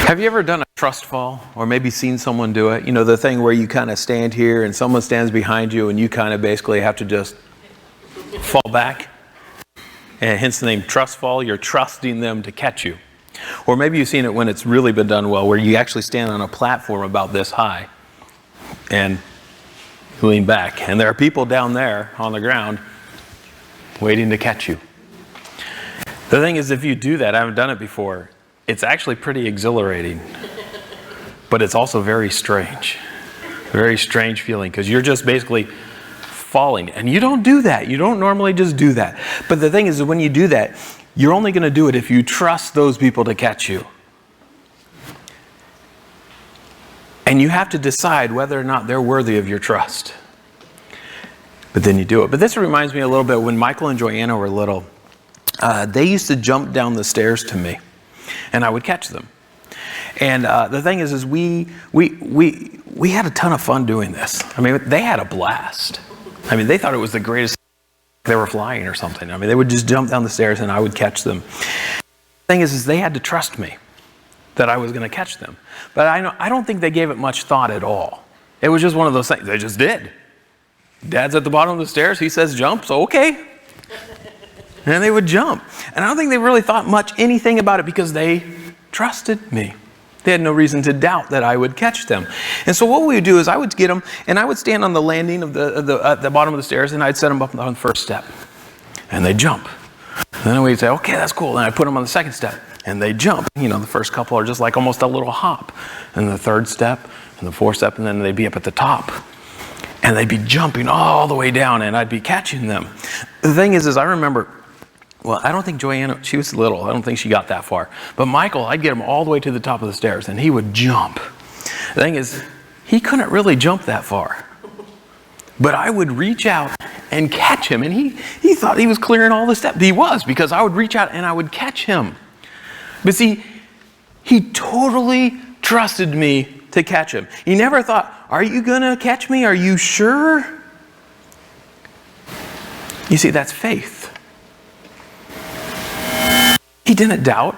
Have you ever done a trust fall or maybe seen someone do it? You know, the thing where you kind of stand here and someone stands behind you and you kind of basically have to just fall back. And hence the name trust fall. You're trusting them to catch you. Or maybe you've seen it when it's really been done well, where you actually stand on a platform about this high and lean back. And there are people down there on the ground waiting to catch you. The thing is, if you do that, I haven't done it before, it's actually pretty exhilarating, but it's also very strange feeling, because you're just basically falling, and you don't do that. You don't normally just do that. But the thing is that when you do that, you're only going to do it if you trust those people to catch you. And you have to decide whether or not they're worthy of your trust. But then you do it. But this reminds me a little bit when Michael and Joanna were little. They used to jump down the stairs to me, and I would catch them. And the thing is we had a ton of fun doing this. I mean, they had a blast. I mean, they thought it was the greatest. They were flying or something. I mean, they would just jump down the stairs, and I would catch them. The thing is they had to trust me that I was going to catch them. But I don't think they gave it much thought at all. It was just one of those things. They just did. Dad's at the bottom of the stairs. He says jump, so okay. And they would jump. And I don't think they really thought much anything about it because they trusted me. They had no reason to doubt that I would catch them. And so what we would do is I would get them, and I would stand on the landing of at the bottom of the stairs, and I'd set them up on the first step. And they'd jump. And then we'd say, okay, that's cool. And I'd put them on the second step, and they'd jump. You know, the first couple are just like almost a little hop. And the third step, and the fourth step, and then they'd be up at the top. And they'd be jumping all the way down, and I'd be catching them. The thing is I remember, well, I don't think Joanna, she was little. I don't think she got that far. But Michael, I'd get him all the way to the top of the stairs, and he would jump. The thing is, he couldn't really jump that far. But I would reach out and catch him, and he thought he was clearing all the steps. He was, because I would reach out and I would catch him. But see, he totally trusted me to catch him. He never thought, are you going to catch me? Are you sure? You see, that's faith. He didn't doubt.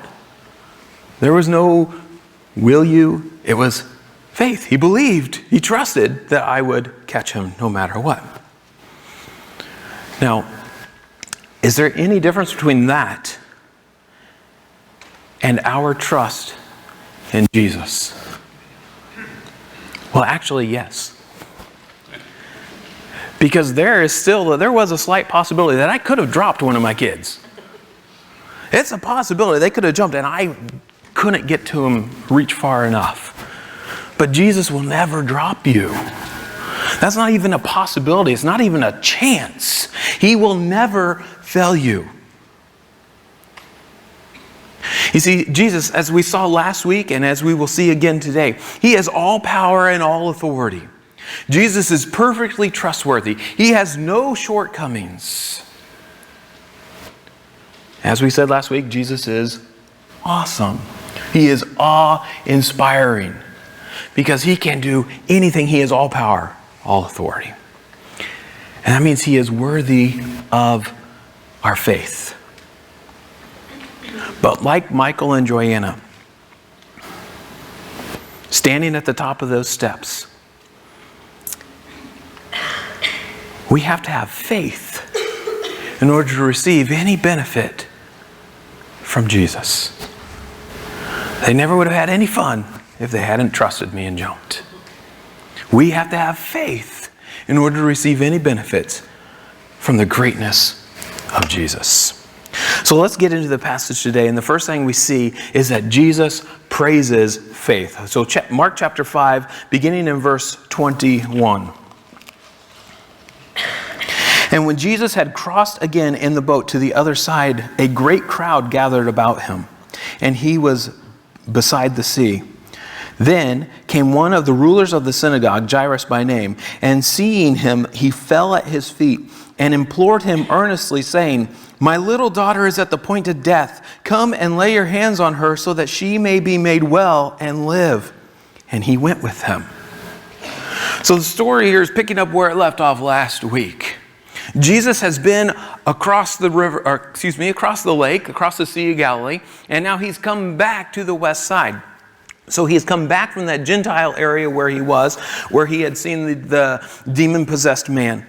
There was no will you. It was faith. He believed. He trusted that I would catch him no matter what. Now, is there any difference between that and our trust in Jesus? Well, actually, yes. Because there was a slight possibility that I could have dropped one of my kids. It's a possibility. They could have jumped, and I couldn't get to him, reach far enough. But Jesus will never drop you. That's not even a possibility. It's not even a chance. He will never fail you. You see, Jesus, as we saw last week and as we will see again today, He has all power and all authority. Jesus is perfectly trustworthy. He has no shortcomings. As we said last week, Jesus is awesome. He is awe-inspiring because He can do anything. He has all power, all authority. And that means He is worthy of our faith. But like Michael and Joanna, standing at the top of those steps, we have to have faith in order to receive any benefit from Jesus. They never would have had any fun if they hadn't trusted me and jumped. We have to have faith in order to receive any benefits from the greatness of Jesus. So let's get into the passage today. And the first thing we see is that Jesus praises faith. So Mark chapter 5, beginning in verse 21. And when Jesus had crossed again in the boat to the other side, a great crowd gathered about him, and he was beside the sea. Then came one of the rulers of the synagogue, Jairus by name, and seeing him, he fell at his feet and implored him earnestly, saying, "My little daughter is at the point of death. Come and lay your hands on her so that she may be made well and live." And he went with him. So the story here is picking up where it left off last week. Jesus has been across the lake, across the Sea of Galilee, and now he's come back to the west side. So he's come back from that Gentile area where he had seen the demon-possessed man.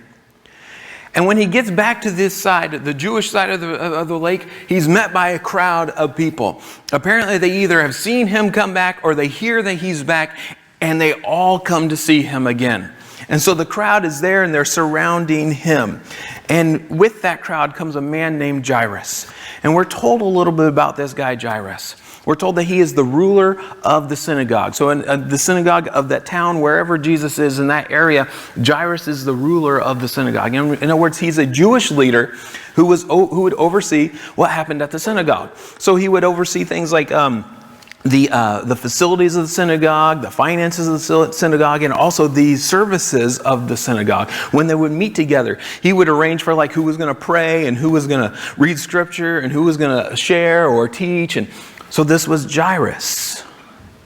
And when he gets back to this side, the Jewish side of the lake, he's met by a crowd of people. Apparently they either have seen him come back or they hear that he's back, and they all come to see him again. And so the crowd is there and they're surrounding him. And with that crowd comes a man named Jairus. And we're told a little bit about this guy, Jairus. We're told that he is the ruler of the synagogue. So in the synagogue of that town, wherever Jesus is in that area, Jairus is the ruler of the synagogue. In other words, he's a Jewish leader who would oversee what happened at the synagogue. So he would oversee things like the facilities of the synagogue, the finances of the synagogue, and also the services of the synagogue. When they would meet together, he would arrange for who was going to pray and who was going to read scripture and who was going to share or teach. And so this was Jairus.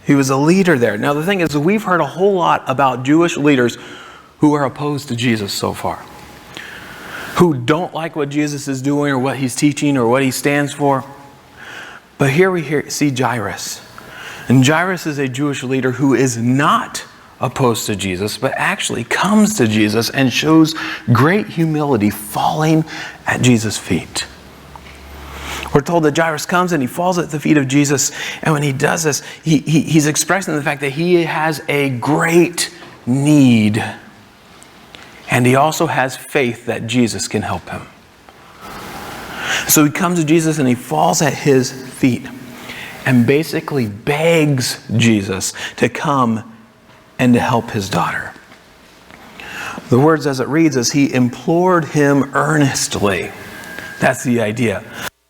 He was a leader there. Now the thing is, we've heard a whole lot about Jewish leaders who are opposed to Jesus so far, who don't like what Jesus is doing or what he's teaching or what he stands for. But here we see Jairus. And Jairus is a Jewish leader who is not opposed to Jesus, but actually comes to Jesus and shows great humility, falling at Jesus' feet. We're told that Jairus comes and he falls at the feet of Jesus. And when he does this, he's expressing the fact that he has a great need. And he also has faith that Jesus can help him. So he comes to Jesus and he falls at his feet and basically begs Jesus to come and to help his daughter. The words as it reads is, he implored him earnestly. That's the idea.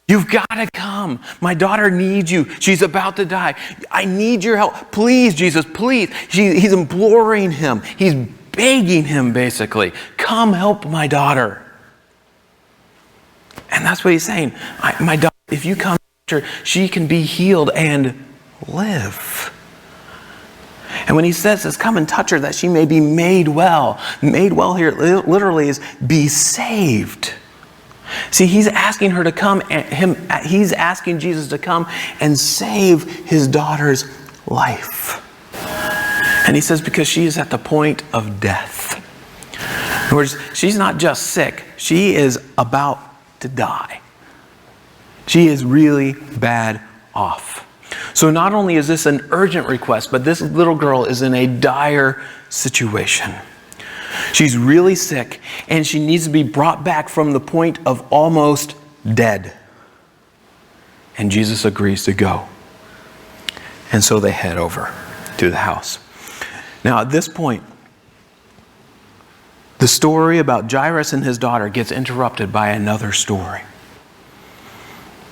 You've got to come. My daughter needs you. She's about to die. I need your help. Please, Jesus, please. He's imploring him. He's begging him, basically. Come help my daughter. And that's what he's saying. My daughter, if you come to her, she can be healed and live. And when he says this, come and touch her that she may be made well. Made well here literally is be saved. See, he's asking her to come, he's asking Jesus to come and save his daughter's life. And he says, because she is at the point of death. In other words, she's not just sick, she is about to die. She is really bad off. So not only is this an urgent request, but this little girl is in a dire situation. She's really sick, and she needs to be brought back from the point of almost dead. And Jesus agrees to go. And so they head over to the house. Now at this point, the story about Jairus and his daughter gets interrupted by another story.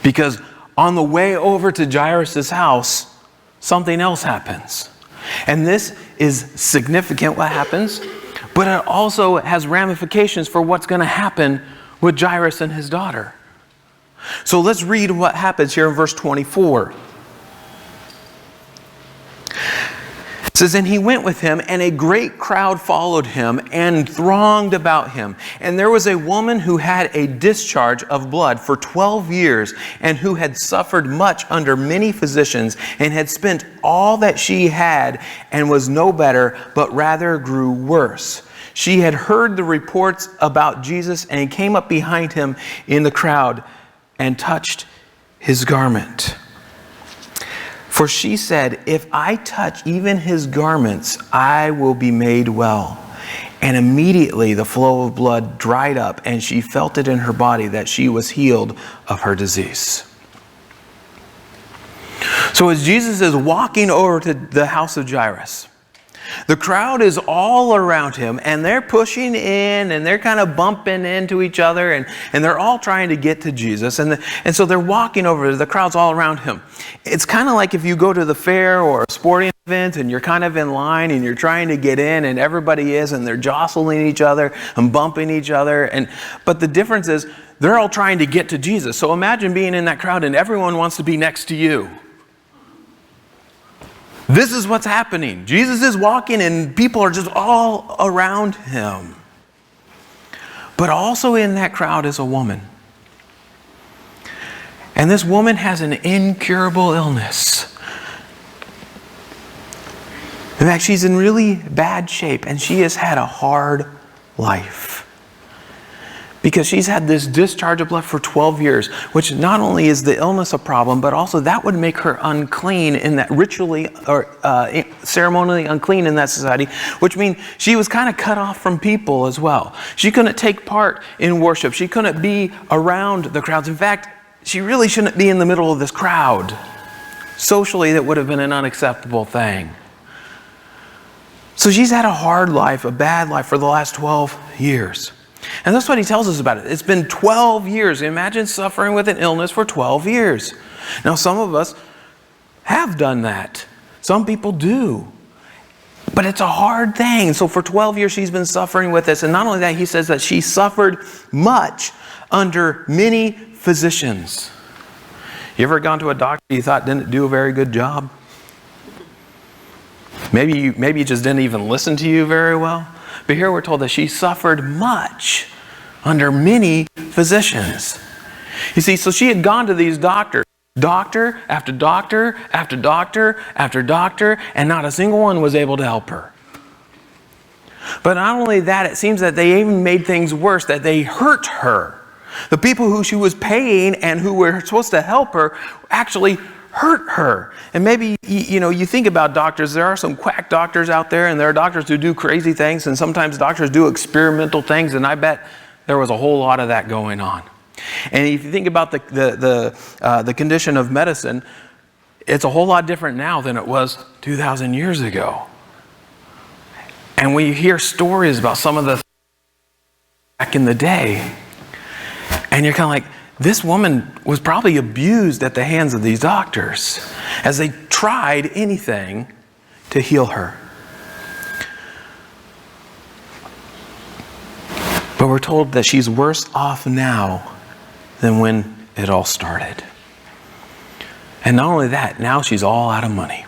Because on the way over to Jairus' house, something else happens. And this is significant what happens, but it also has ramifications for what's going to happen with Jairus and his daughter. So let's read what happens here in verse 24. It says, and he went with him, and a great crowd followed him and thronged about him. And there was a woman who had a discharge of blood for 12 years, and who had suffered much under many physicians, and had spent all that she had, and was no better, but rather grew worse. She had heard the reports about Jesus, and came up behind him in the crowd, and touched his garment. For she said, if I touch even his garments, I will be made well. And immediately the flow of blood dried up, and she felt it in her body that she was healed of her disease. So as Jesus is walking over to the house of Jairus, the crowd is all around him, and they're pushing in, and they're kind of bumping into each other, and they're all trying to get to Jesus. And so they're walking over, the crowd's all around him. It's kind of like if you go to the fair or a sporting event, and you're kind of in line, and you're trying to get in, and everybody is, and they're jostling each other and bumping each other. But the difference is, they're all trying to get to Jesus. So imagine being in that crowd, and everyone wants to be next to you. This is what's happening. Jesus is walking and people are just all around him. But also in that crowd is a woman. And this woman has an incurable illness. In fact, she's in really bad shape, and she has had a hard life. Because she's had this discharge of blood for 12 years, which not only is the illness a problem, but also that would make her unclean in that ritually or ceremonially unclean in that society, which means she was kind of cut off from people as well. She couldn't take part in worship. She couldn't be around the crowds. In fact, she really shouldn't be in the middle of this crowd. Socially, that would have been an unacceptable thing. So she's had a hard life, a bad life for the last 12 years. And that's what he tells us about it. It's been 12 years. Imagine suffering with an illness for 12 years. Now, some of us have done that. Some people do. But it's a hard thing. So for 12 years, she's been suffering with this. And not only that, he says that she suffered much under many physicians. You ever gone to a doctor you thought didn't do a very good job? Maybe you just didn't even listen to you very well. But here we're told that she suffered much under many physicians. You see, so she had gone to these doctors, doctor after doctor after doctor after doctor, and not a single one was able to help her. But not only that, it seems that they even made things worse, that they hurt her. The people who she was paying and who were supposed to help her actually hurt her. And maybe, you think about doctors. There are some quack doctors out there, and there are doctors who do crazy things, and sometimes doctors do experimental things, and I bet there was a whole lot of that going on. And if you think about the condition of medicine, it's a whole lot different now than it was 2,000 years ago. And when you hear stories about some of the back in the day, and you're kind of like, this woman was probably abused at the hands of these doctors as they tried anything to heal her. But we're told that she's worse off now than when it all started. And not only that, now she's all out of money.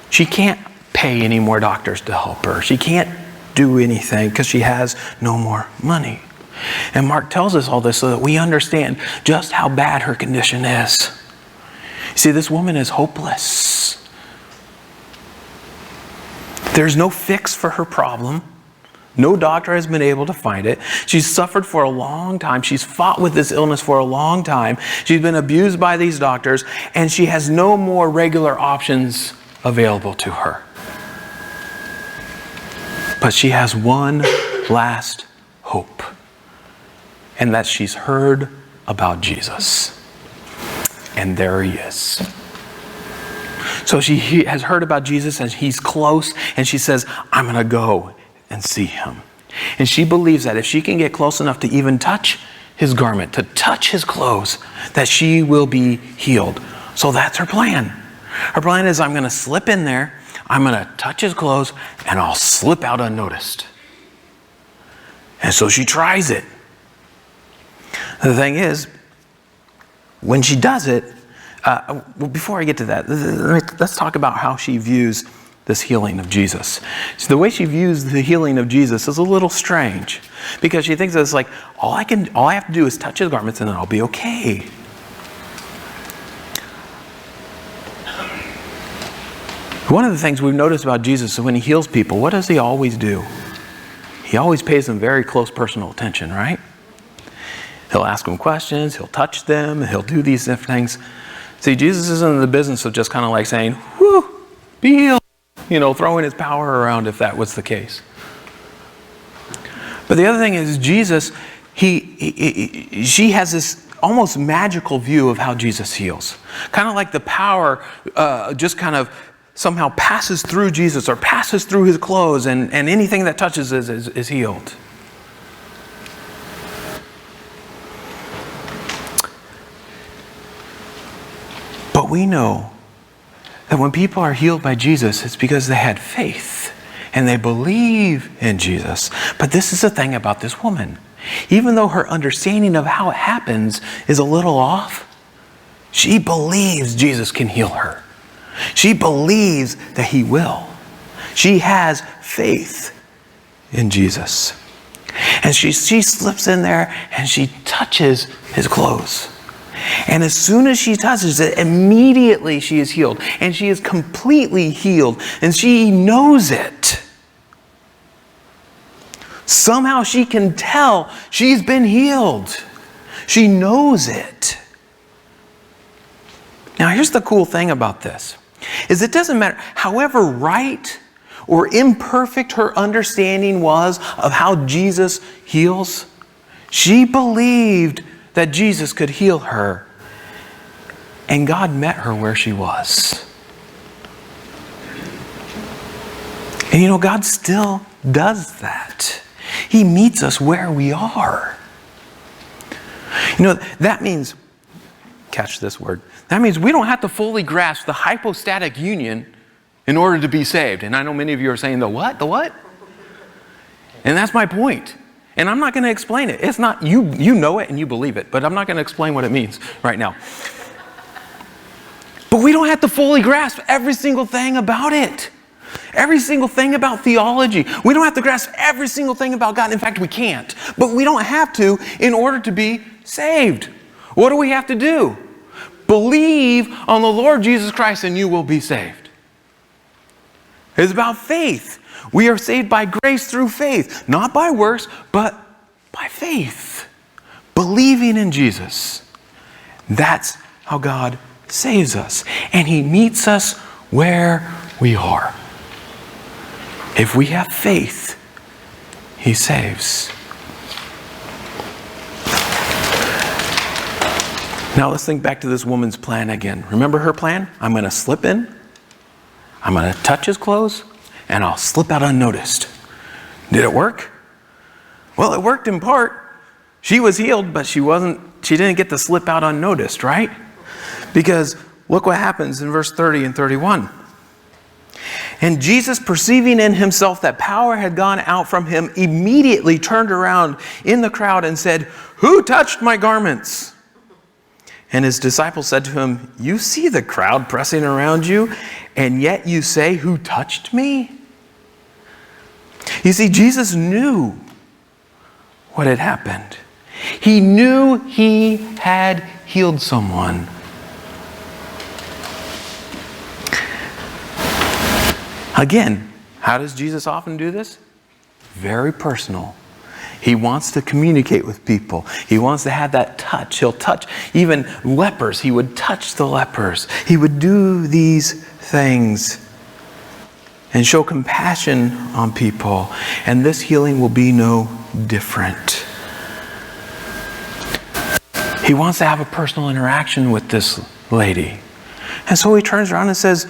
She can't pay any more doctors to help her. She can't do anything because she has no more money. And Mark tells us all this so that we understand just how bad her condition is. See, this woman is hopeless. There's no fix for her problem. No doctor has been able to find it. She's suffered for a long time. She's fought with this illness for a long time. She's been abused by these doctors, and she has no more regular options available to her. But she has one last hope. And that she's heard about Jesus. And there he is. So she has heard about Jesus and he's close. And she says, I'm going to go and see him. And she believes that if she can get close enough to even touch his garment, to touch his clothes, that she will be healed. So that's her plan. Her plan is, I'm going to slip in there, I'm going to touch his clothes, and I'll slip out unnoticed. And so she tries it. The thing is, when she does it, before I get to that, let's talk about how she views this healing of Jesus. So the way she views the healing of Jesus is a little strange, because she thinks that it's like, all I have to do is touch his garments and then I'll be okay. One of the things we've noticed about Jesus is when he heals people, what does he always do? He always pays them very close personal attention, right? He'll ask them questions, he'll touch them, he'll do these different things. See, Jesus isn't in the business of just kind of like saying, whoo, be healed. Throwing his power around if that was the case. But the other thing is Jesus, she has this almost magical view of how Jesus heals. Kind of like the power just kind of somehow passes through Jesus or passes through his clothes, and anything that touches is healed. But we know that when people are healed by Jesus, it's because they had faith and they believe in Jesus. But this is the thing about this woman. Even though her understanding of how it happens is a little off, she believes Jesus can heal her. She believes that he will. She has faith in Jesus. And she slips in there and she touches his clothes. And as soon as she touches it, immediately she is healed. And she is completely healed. And she knows it. Somehow she can tell she's been healed. She knows it. Now here's the cool thing about this, is it doesn't matter, however right or imperfect her understanding was of how Jesus heals, she believed that Jesus could heal her. And God met her where she was. And you know, God still does that. He meets us where we are. You know, that means, catch this word, that means we don't have to fully grasp the hypostatic union in order to be saved. And I know many of you are saying, the what? The what? And that's my point. And I'm not going to explain it. It's not, you know it and you believe it, but I'm not going to explain what it means right now. But we don't have to fully grasp every single thing about it. Every single thing about theology. We don't have to grasp every single thing about God. In fact, we can't. But we don't have to in order to be saved. What do we have to do? Believe on the Lord Jesus Christ and you will be saved. It's about faith. We are saved by grace through faith. Not by works, but by faith. Believing in Jesus. That's how God saves us. And He meets us where we are. If we have faith, He saves. Now let's think back to this woman's plan again. Remember her plan? I'm going to slip in, I'm going to touch his clothes, and I'll slip out unnoticed. Did it work? Well, it worked in part. She was healed, but she didn't get to slip out unnoticed, right? Because look what happens in verse 30 and 31. And Jesus, perceiving in himself that power had gone out from him, immediately turned around in the crowd and said, "Who touched my garments?" And his disciples said to him, "You see the crowd pressing around you, and yet you say, 'Who touched me?'" You see, Jesus knew what had happened. He knew he had healed someone. Again, how does Jesus often do this? Very personal. He wants to communicate with people. He wants to have that touch. He'll touch even lepers. He would touch the lepers. He would do these things and show compassion on people. And this healing will be no different. He wants to have a personal interaction with this lady. And so he turns around and says,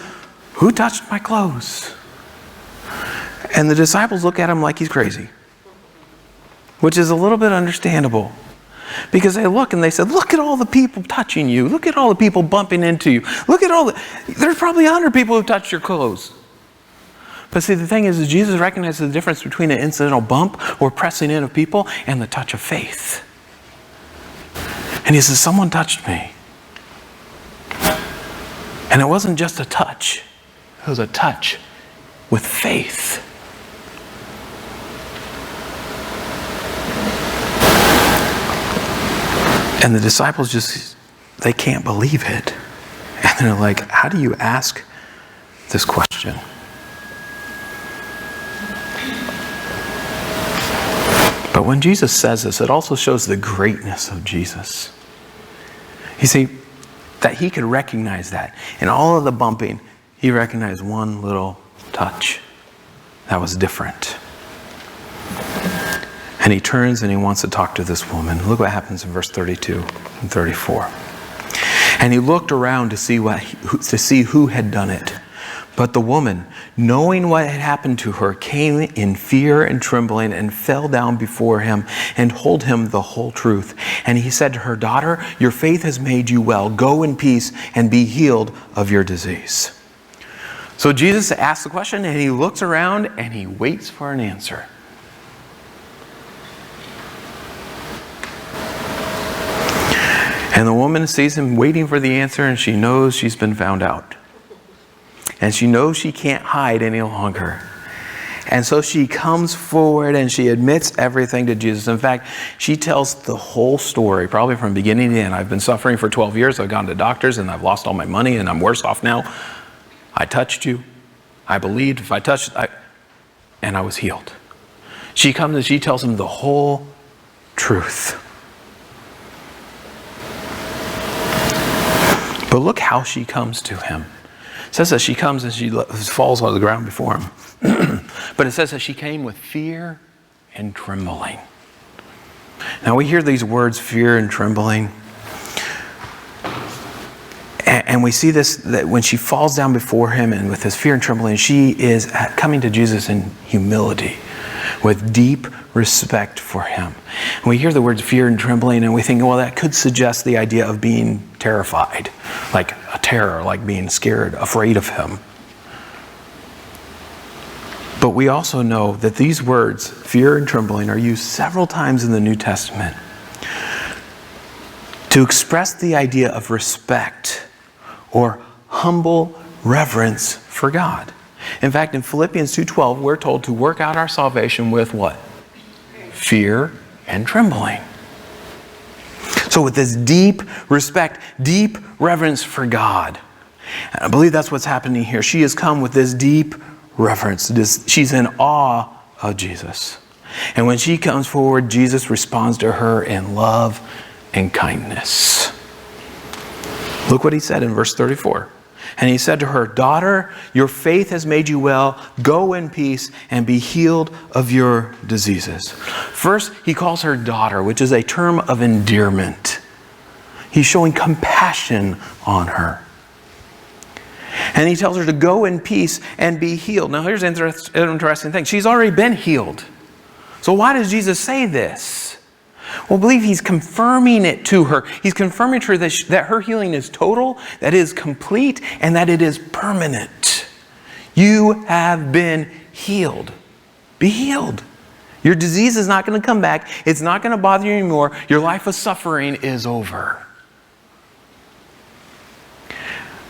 "Who touched my clothes?" And the disciples look at him like he's crazy, which is a little bit understandable. Because they look and they said, "Look at all the people touching you. Look at all the people bumping into you. Look at there's probably 100 people who touched your clothes." But see, the thing is Jesus recognizes the difference between an incidental bump or pressing in of people and the touch of faith. And he says, "Someone touched me." And it wasn't just a touch. It was a touch with faith. And the disciples they can't believe it. And they're like, "How do you ask this question?" But when Jesus says this, it also shows the greatness of Jesus. You see, that he could recognize that. In all of the bumping, he recognized one little touch that was different. And he turns and he wants to talk to this woman. Look what happens in verse 32 and 34. And he looked around to see who had done it. But the woman, knowing what had happened to her, came in fear and trembling and fell down before him and told him the whole truth. And he said to her, "Daughter, your faith has made you well. Go in peace and be healed of your disease." So Jesus asks the question and he looks around and he waits for an answer. And the woman sees him waiting for the answer and she knows she's been found out. And she knows she can't hide any longer. And so she comes forward and she admits everything to Jesus. In fact, she tells the whole story, probably from beginning to end. I've been suffering for 12 years. I've gone to doctors and I've lost all my money and I'm worse off now. I touched you. I believed if I touched, and I was healed. She comes and she tells him the whole truth. But look how she comes to him. It says that she comes and she falls on the ground before him. But it says that she came with fear and trembling. Now we hear these words, fear and trembling. And we see this, that when she falls down before him and with this fear and trembling, she is coming to Jesus in humility, with deep respect for him. And we hear the words fear and trembling and we think, well, that could suggest the idea of being terrified, like a terror, like being scared, afraid of him. But we also know that these words, fear and trembling, are used several times in the New Testament to express the idea of respect or humble reverence for God. In fact, in Philippians 2:12, we're told to work out our salvation with what? Fear and trembling. So with this deep respect, deep reverence for God. And I believe that's what's happening here. She has come with this deep reverence. She's in awe of Jesus. And when she comes forward, Jesus responds to her in love and kindness. Look what he said in verse 34. And he said to her, "Daughter, your faith has made you well. Go in peace and be healed of your diseases." First, he calls her daughter, which is a term of endearment. He's showing compassion on her. And he tells her to go in peace and be healed. Now, here's an interesting thing. She's already been healed. So why does Jesus say this? Well, I believe he's confirming it to her. He's confirming to her that her healing is total, that it is complete, and that it is permanent. You have been healed. Be healed. Your disease is not going to come back. It's not going to bother you anymore. Your life of suffering is over.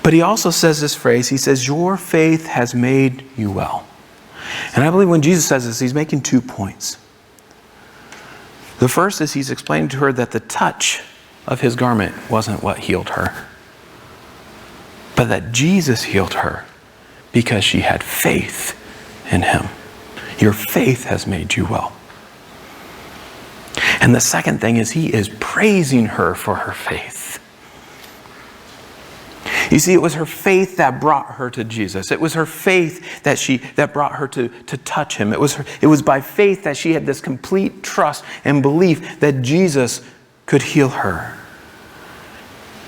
But he also says this phrase. He says, "Your faith has made you well." And I believe when Jesus says this, he's making 2 points. The first is he's explaining to her that the touch of his garment wasn't what healed her, but that Jesus healed her because she had faith in him. Your faith has made you well. And the second thing is he is praising her for her faith. You see, it was her faith that brought her to Jesus. It was her faith that brought her to touch him. It was by faith that she had this complete trust and belief that Jesus could heal her.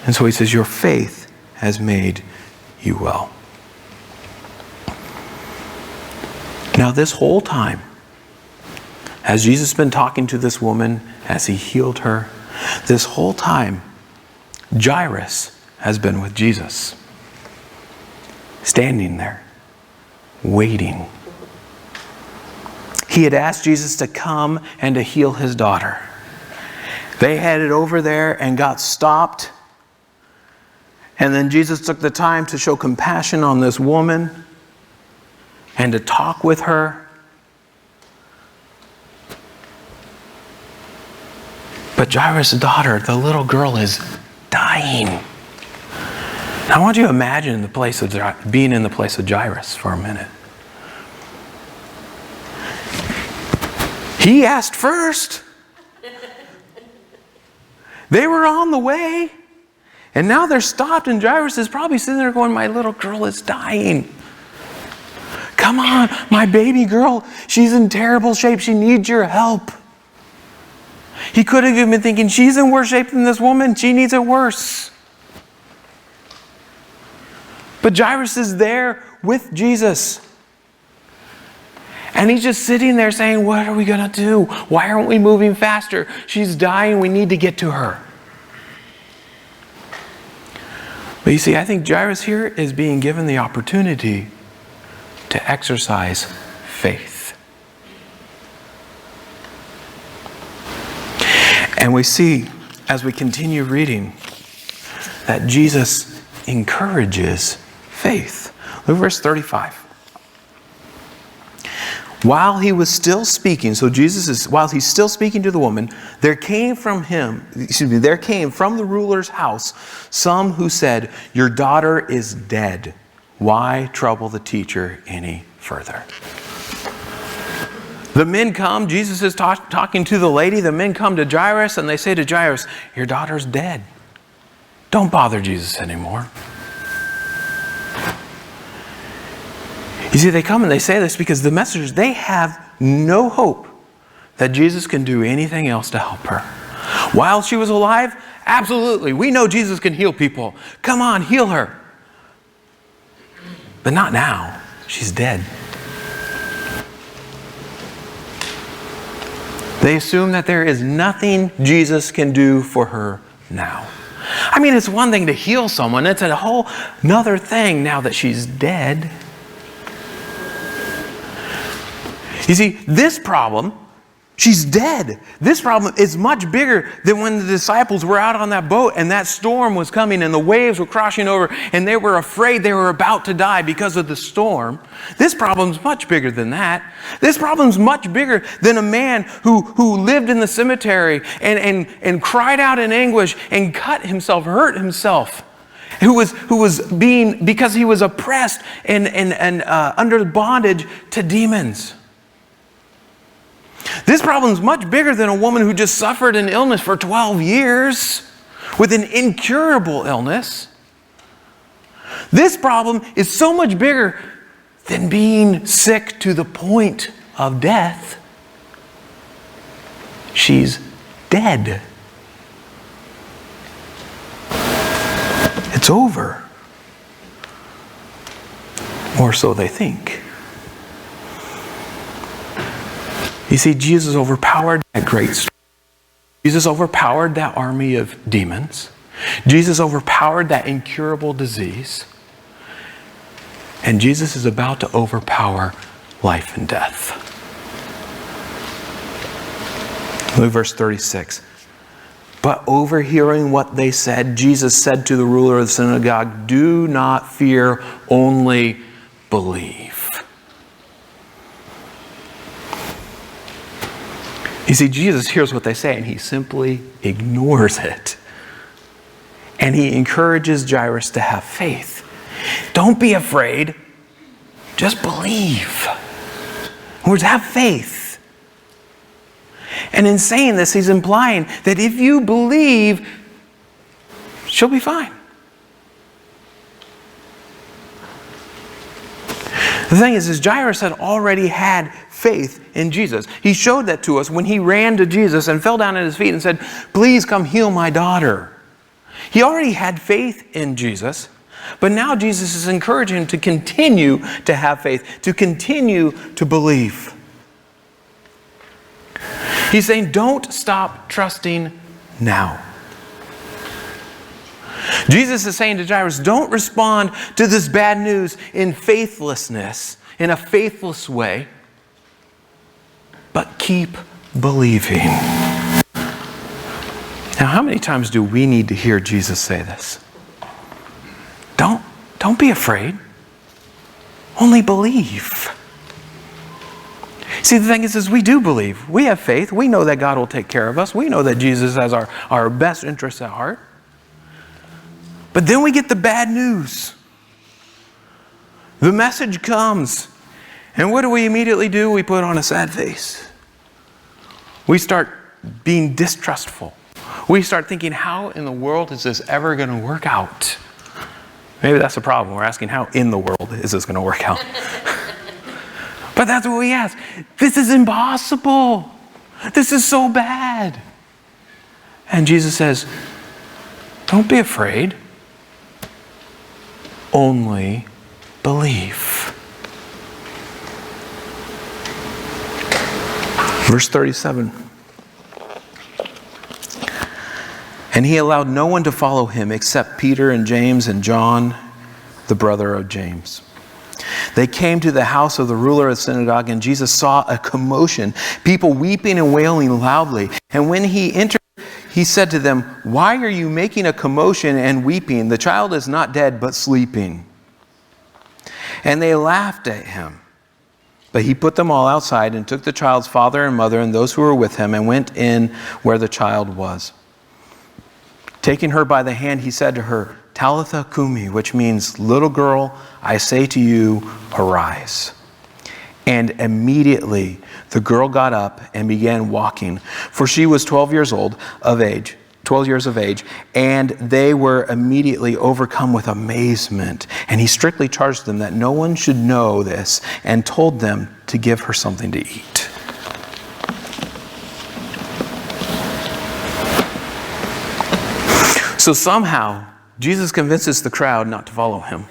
And so he says, "Your faith has made you well." Now, this whole time, as Jesus has been talking to this woman, as he healed her, this whole time, Jairus has been with Jesus, standing there, waiting. He had asked Jesus to come and to heal his daughter. They headed over there and got stopped. And then Jesus took the time to show compassion on this woman and to talk with her. But Jairus' daughter, the little girl, is dying. I want you to imagine being in the place of Jairus for a minute. He asked first. They were on the way. And now they're stopped and Jairus is probably sitting there going, "My little girl is dying. Come on, my baby girl. She's in terrible shape. She needs your help." He could have even been thinking, "She's in worse shape than this woman. She needs it worse." But Jairus is there with Jesus. And he's just sitting there saying, "What are we going to do? Why aren't we moving faster? She's dying. We need to get to her." But you see, I think Jairus here is being given the opportunity to exercise faith. And we see, as we continue reading, that Jesus encourages faith. Look at verse 35. While he was still speaking, while he's still speaking to the woman, there came from the ruler's house some who said, "Your daughter is dead. Why trouble the teacher any further?" The men come, Jesus is talking to the lady, the men come to Jairus and they say to Jairus, "Your daughter's dead. Don't bother Jesus anymore." You see, they come and they say this because the messengers, they have no hope that Jesus can do anything else to help her. While she was alive, absolutely. We know Jesus can heal people. Come on, heal her. But not now. She's dead. They assume that there is nothing Jesus can do for her now. I mean, it's one thing to heal someone. It's a whole nother thing now that she's dead. You see, this problem, she's dead. This problem is much bigger than when the disciples were out on that boat and that storm was coming and the waves were crashing over and they were afraid they were about to die because of the storm. This problem's much bigger than that. This problem's much bigger than a man who lived in the cemetery and cried out in anguish and cut himself, hurt himself. Who was being, because he was oppressed and under bondage to demons. This problem is much bigger than a woman who just suffered an illness for 12 years with an incurable illness. This problem is so much bigger than being sick to the point of death. She's dead. It's over. Or so they think. You see, Jesus overpowered that great storm. Jesus overpowered that army of demons. Jesus overpowered that incurable disease. And Jesus is about to overpower life and death. Look at verse 36. But overhearing what they said, Jesus said to the ruler of the synagogue, "Do not fear, only believe." You see, Jesus hears what they say and he simply ignores it. And he encourages Jairus to have faith. Don't be afraid. Just believe. In other words, have faith. And in saying this, he's implying that if you believe, she'll be fine. The thing is Jairus had already had faith in Jesus. He showed that to us when he ran to Jesus and fell down at his feet and said, "Please come heal my daughter." He already had faith in Jesus, but now Jesus is encouraging him to continue to have faith, to continue to believe. He's saying, don't stop trusting now. Jesus is saying to Jairus, don't respond to this bad news in faithlessness, in a faithless way, but keep believing. Now, how many times do we need to hear Jesus say this? Don't be afraid. Only believe. See, the thing is we do believe. We have faith. We know that God will take care of us. We know that Jesus has our best interests at heart. But then we get the bad news. The message comes. And what do we immediately do? We put on a sad face. We start being distrustful. We start thinking, how in the world is this ever going to work out? Maybe that's the problem. We're asking, how in the world is this going to work out? But that's what we ask. This is impossible. This is so bad. And Jesus says, don't be afraid. Only believe. Verse 37. And he allowed no one to follow him except Peter and James and John, the brother of James. They came to the house of the ruler of the synagogue, and Jesus saw a commotion, people weeping and wailing loudly. And when he entered, he said to them, "Why are you making a commotion and weeping? The child is not dead, but sleeping." And they laughed at him. But he put them all outside and took the child's father and mother and those who were with him and went in where the child was. Taking her by the hand, he said to her, Talitha Kumi, which means, little girl, I say to you, arise. And immediately the girl got up and began walking, for she was 12 years of age, and they were immediately overcome with amazement. And he strictly charged them that no one should know this, and told them to give her something to eat. So somehow, Jesus convinces the crowd not to follow him.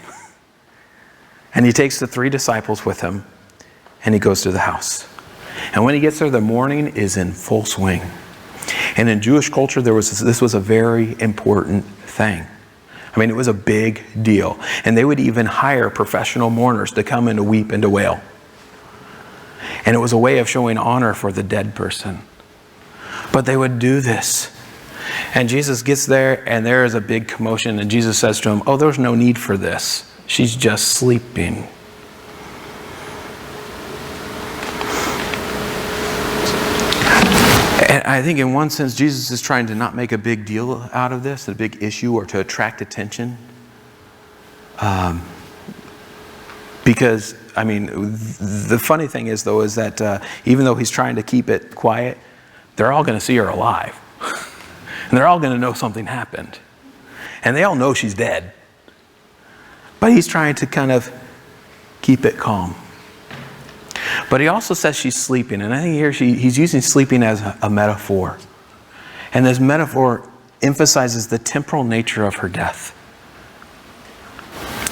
And he takes the 3 disciples with him, and he goes to the house. And when he gets there, the morning is in full swing. And in Jewish culture, this was a very important thing. I mean, it was a big deal. And they would even hire professional mourners to come and to weep and to wail. And it was a way of showing honor for the dead person. But they would do this. And Jesus gets there, and there is a big commotion. And Jesus says to him, oh, there's no need for this. She's just sleeping. And I think in one sense, Jesus is trying to not make a big deal out of this, a big issue, or to attract attention. Because, I mean, the funny thing is, though, is that even though he's trying to keep it quiet, they're all going to see her alive. And they're all going to know something happened. And they all know she's dead. But he's trying to kind of keep it calm. But he also says she's sleeping. And I think here he's using sleeping as a metaphor. And this metaphor emphasizes the temporal nature of her death.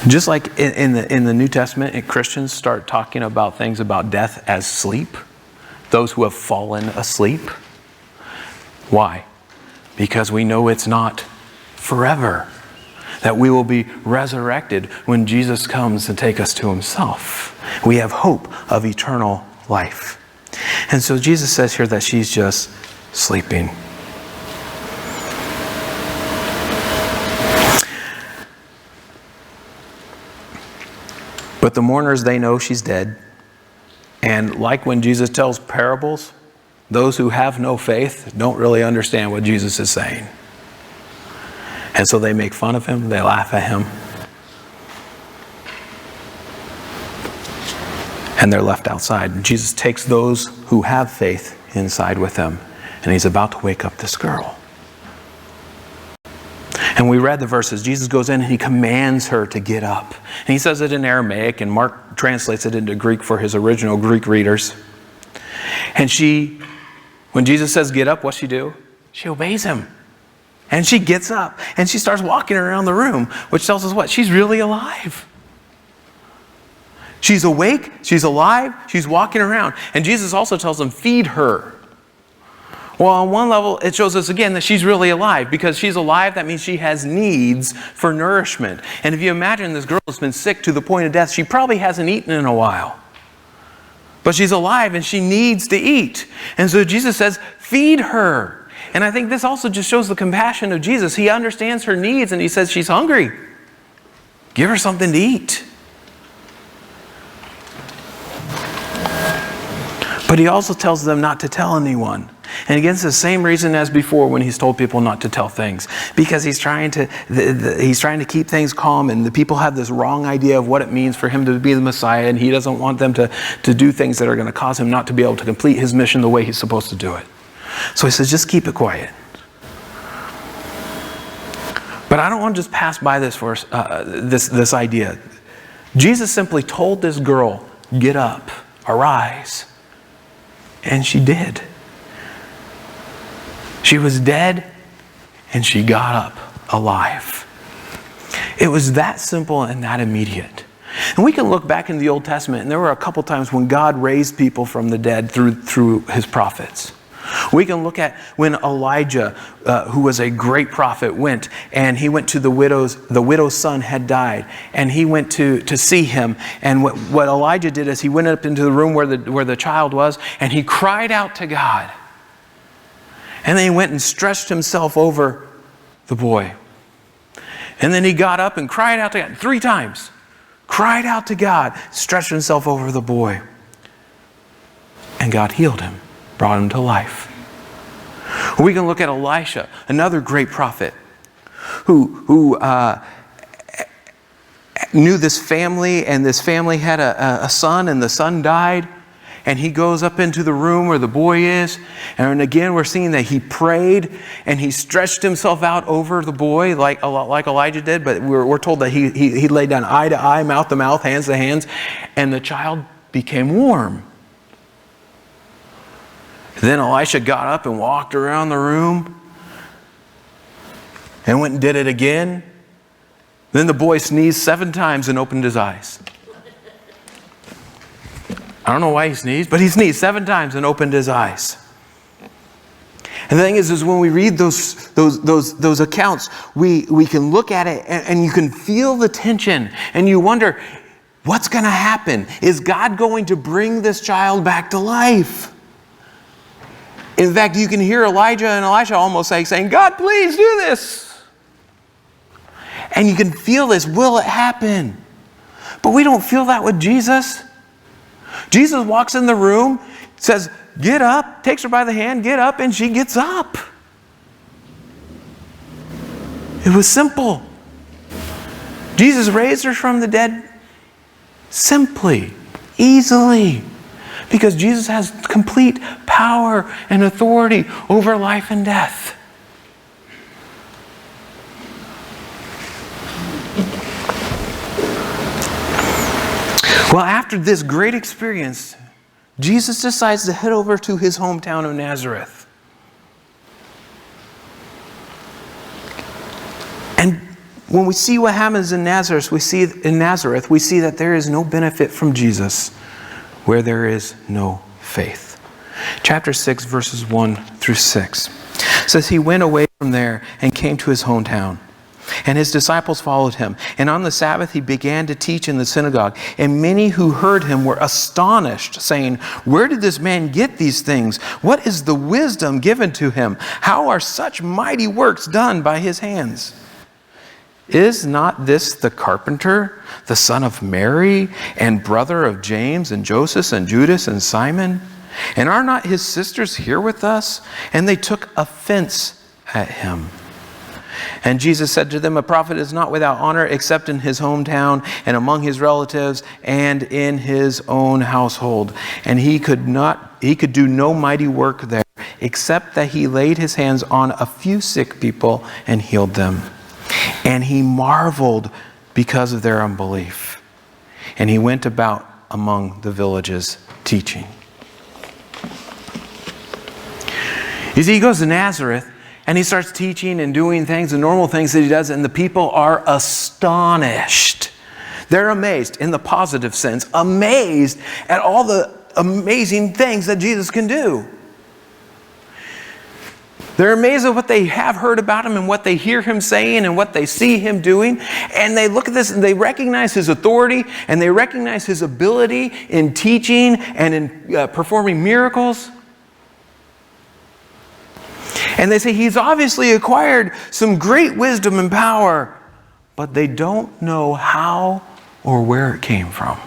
Just like in the New Testament, Christians start talking about things about death as sleep. Those who have fallen asleep. Why? Because we know it's not forever. That we will be resurrected when Jesus comes to take us to himself. We have hope of eternal life. And so Jesus says here that she's just sleeping. But the mourners, they know she's dead. And like when Jesus tells parables, those who have no faith don't really understand what Jesus is saying. And so they make fun of him, they laugh at him. And they're left outside. And Jesus takes those who have faith inside with him. And he's about to wake up this girl. And we read the verses. Jesus goes in and he commands her to get up. And he says it in Aramaic, and Mark translates it into Greek for his original Greek readers. And when Jesus says get up, what's she do? She obeys him. And she gets up and she starts walking around the room, which tells us what? She's really alive. She's awake, she's alive, she's walking around. And Jesus also tells them, feed her. Well, on one level, it shows us again that she's really alive. Because she's alive, that means she has needs for nourishment. And if you imagine this girl has been sick to the point of death, she probably hasn't eaten in a while. But she's alive and she needs to eat. And so Jesus says, feed her. And I think this also just shows the compassion of Jesus. He understands her needs and he says she's hungry. Give her something to eat. But he also tells them not to tell anyone. And again, it's the same reason as before when he's told people not to tell things. Because he's trying to keep things calm, and the people have this wrong idea of what it means for him to be the Messiah, and he doesn't want them to do things that are going to cause him not to be able to complete his mission the way he's supposed to do it. So he says, just keep it quiet. But I don't want to just pass by this this idea. Jesus simply told this girl, get up, arise. And she did. She was dead, and she got up alive. It was that simple and that immediate. And we can look back in the Old Testament, and there were a couple times when God raised people from the dead through his prophets. We can look at when Elijah, who was a great prophet, went to the widow's son had died, and he went to see him. And what Elijah did is he went up into the room where the child was, and he cried out to God. And then he went and stretched himself over the boy. And then he got up and cried out to God 3 times. Cried out to God, stretched himself over the boy. And God healed him, brought him to life. We can look at Elisha, another great prophet, who knew this family, and this family had a son, and the son died. And he goes up into the room where the boy is. And again, we're seeing that he prayed and he stretched himself out over the boy like Elijah did. But we're told that he laid down eye to eye, mouth to mouth, hands to hands. And the child became warm. Then Elisha got up and walked around the room and went and did it again. Then the boy sneezed 7 times and opened his eyes. I don't know why he sneezed, but he sneezed 7 times and opened his eyes. And the thing is when we read those accounts, we can look at it and you can feel the tension, and you wonder, what's going to happen? Is God going to bring this child back to life? In fact, you can hear Elijah and Elisha almost saying, God, please do this. And you can feel this. Will it happen? But we don't feel that with Jesus. Jesus walks in the room, says, get up, takes her by the hand, get up, and she gets up. It was simple. Jesus raised her from the dead simply, easily, because Jesus has complete power and authority over life and death. Well, after this great experience, Jesus decides to head over to his hometown of Nazareth. And when we see what happens in Nazareth, we see that there is no benefit from Jesus where there is no faith. Chapter 6, verses 1 through 6 says, he went away from there and came to his hometown. And his disciples followed him. And on the Sabbath he began to teach in the synagogue. And many who heard him were astonished, saying, where did this man get these things? What is the wisdom given to him? How are such mighty works done by his hands? Is not this the carpenter, the son of Mary, and brother of James and Joseph and Judas and Simon? And are not his sisters here with us? And they took offense at him. And Jesus said to them, a prophet is not without honor except in his hometown and among his relatives and in his own household. And he could do no mighty work there except that he laid his hands on a few sick people and healed them. And he marveled because of their unbelief. And he went about among the villages teaching. You see, he goes to Nazareth and he starts teaching and doing things, the normal things that he does, and the people are astonished. They're amazed, in the positive sense, amazed at all the amazing things that Jesus can do. They're amazed at what they have heard about him and what they hear him saying and what they see him doing. And they look at this and they recognize his authority and they recognize his ability in teaching and in performing miracles. And they say he's obviously acquired some great wisdom and power, but they don't know how or where it came from.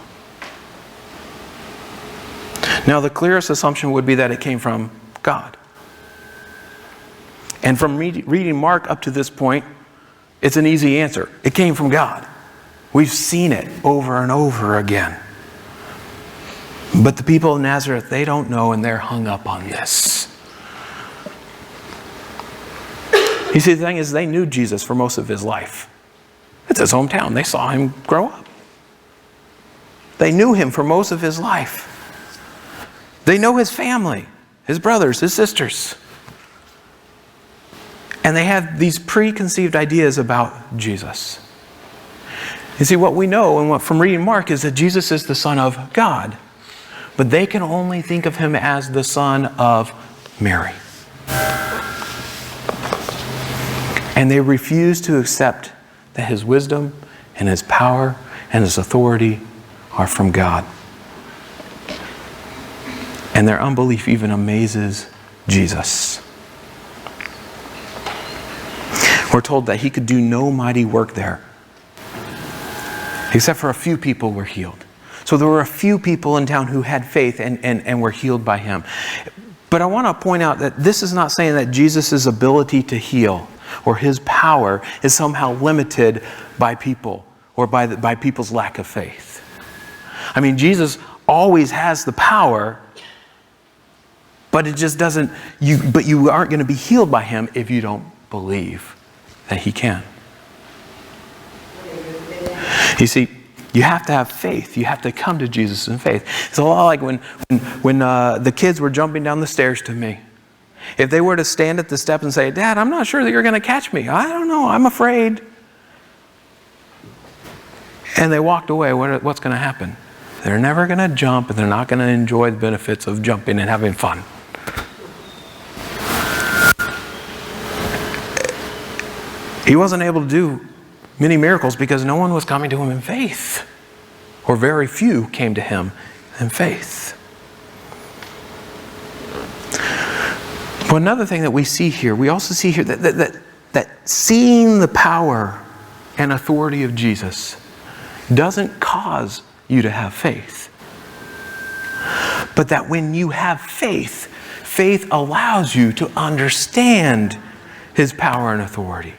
Now, the clearest assumption would be that it came from God. And from reading Mark up to this point, it's an easy answer. It came from God. We've seen it over and over again. But the people of Nazareth, they don't know, and they're hung up on this. You see, the thing is, they knew Jesus for most of his life. It's his hometown. They saw him grow up. They knew him for most of his life. They know his family, his brothers, his sisters. And they have these preconceived ideas about Jesus. You see, what we know and what from reading Mark is that Jesus is the Son of God. But they can only think of him as the son of Mary. And they refuse to accept that his wisdom and his power and his authority are from God. And their unbelief even amazes Jesus. We're told that he could do no mighty work there, except for a few people were healed. So there were a few people in town who had faith and were healed by him. But I want to point out that this is not saying that Jesus' ability to heal or his power is somehow limited by people or by people's lack of faith. I mean, Jesus always has the power, but it just doesn't, but you aren't going to be healed by him if you don't believe that he can. You see, you have to have faith. You have to come to Jesus in faith. It's a lot like when the kids were jumping down the stairs to me. If they were to stand at the step and say, "Dad, I'm not sure that you're going to catch me. I don't know. I'm afraid." And they walked away, what's going to happen? They're never going to jump, and they're not going to enjoy the benefits of jumping and having fun. He wasn't able to do many miracles because no one was coming to him in faith. Or very few came to him in faith. But another thing that we see here, we also see here that seeing the power and authority of Jesus doesn't cause you to have faith. But that when you have faith, faith allows you to understand his power and authority.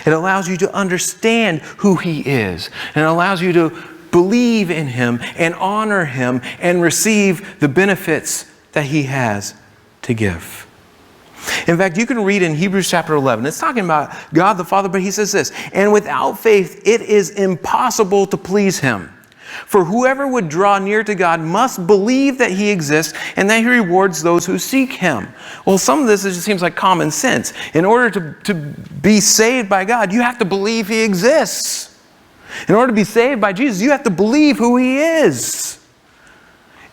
It allows you to understand who he is. And it allows you to believe in him and honor him and receive the benefits that he has to give. In fact, you can read in Hebrews chapter 11. It's talking about God the Father, but he says this, "And without faith, it is impossible to please him. For whoever would draw near to God must believe that he exists and that he rewards those who seek him." Well, some of this just seems like common sense. In order to be saved by God, you have to believe he exists. In order to be saved by Jesus, you have to believe who he is.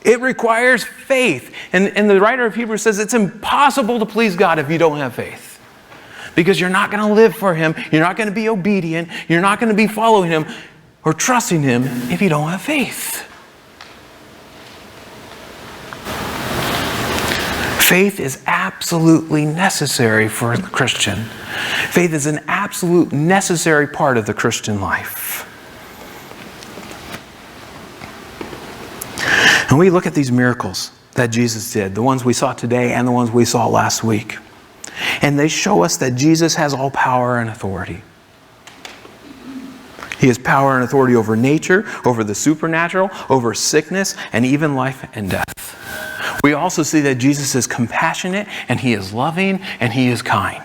It requires faith. And the writer of Hebrews says it's impossible to please God if you don't have faith. Because you're not going to live for him. You're not going to be obedient. You're not going to be following him or trusting him if you don't have faith. Faith is absolutely necessary for the Christian. Faith is an absolute necessary part of the Christian life. And we look at these miracles that Jesus did, the ones we saw today and the ones we saw last week. And they show us that Jesus has all power and authority. He has power and authority over nature, over the supernatural, over sickness, and even life and death. We also see that Jesus is compassionate, and he is loving, and he is kind.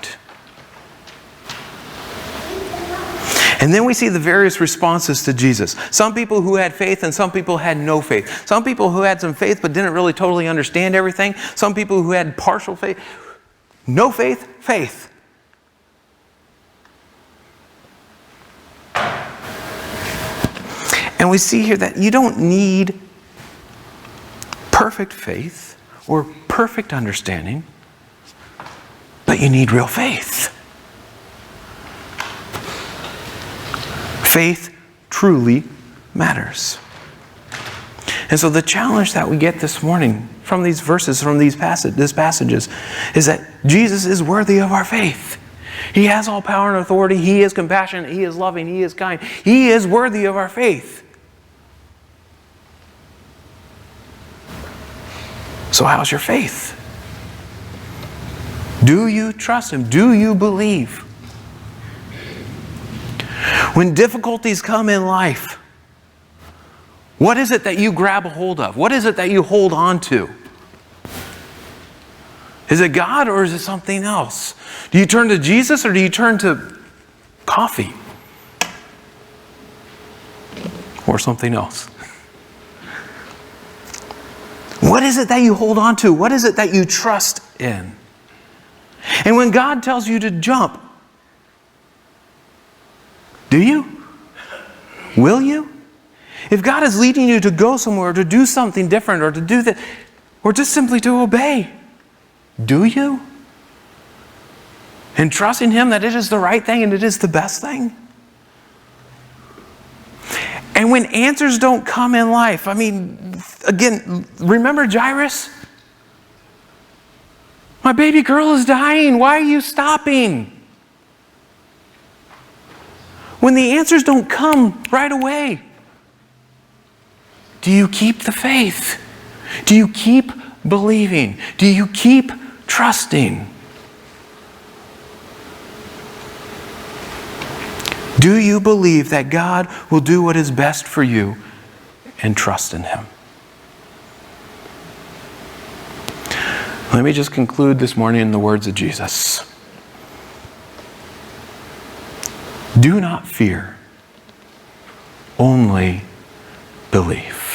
And then we see the various responses to Jesus. Some people who had faith and some people had no faith. Some people who had some faith but didn't really totally understand everything. Some people who had partial faith. No faith, faith. And we see here that you don't need perfect faith or perfect understanding, but you need real faith. Faith truly matters. And so the challenge that we get this morning from these verses, from these passages, is that Jesus is worthy of our faith. He has all power and authority. He is compassionate. He is loving. He is kind. He is worthy of our faith. So how's your faith? Do you trust him? Do you believe? When difficulties come in life, what is it that you grab a hold of? What is it that you hold on to? Is it God or is it something else? Do you turn to Jesus or do you turn to coffee? Or something else? What is it that you hold on to? What is it that you trust in? And when God tells you to jump, do you? Will you? If God is leading you to go somewhere, or to do something different, or to do that, or just simply to obey, do you? And trusting him that it is the right thing and it is the best thing? And when answers don't come in life, I mean, again, remember Jairus? My baby girl is dying. Why are you stopping? When the answers don't come right away, Do you keep the faith? Do you keep believing? Do you keep trusting? Do you believe that God will do what is best for you and trust in Him? Let me just conclude this morning in the words of Jesus. Do not fear, only believe.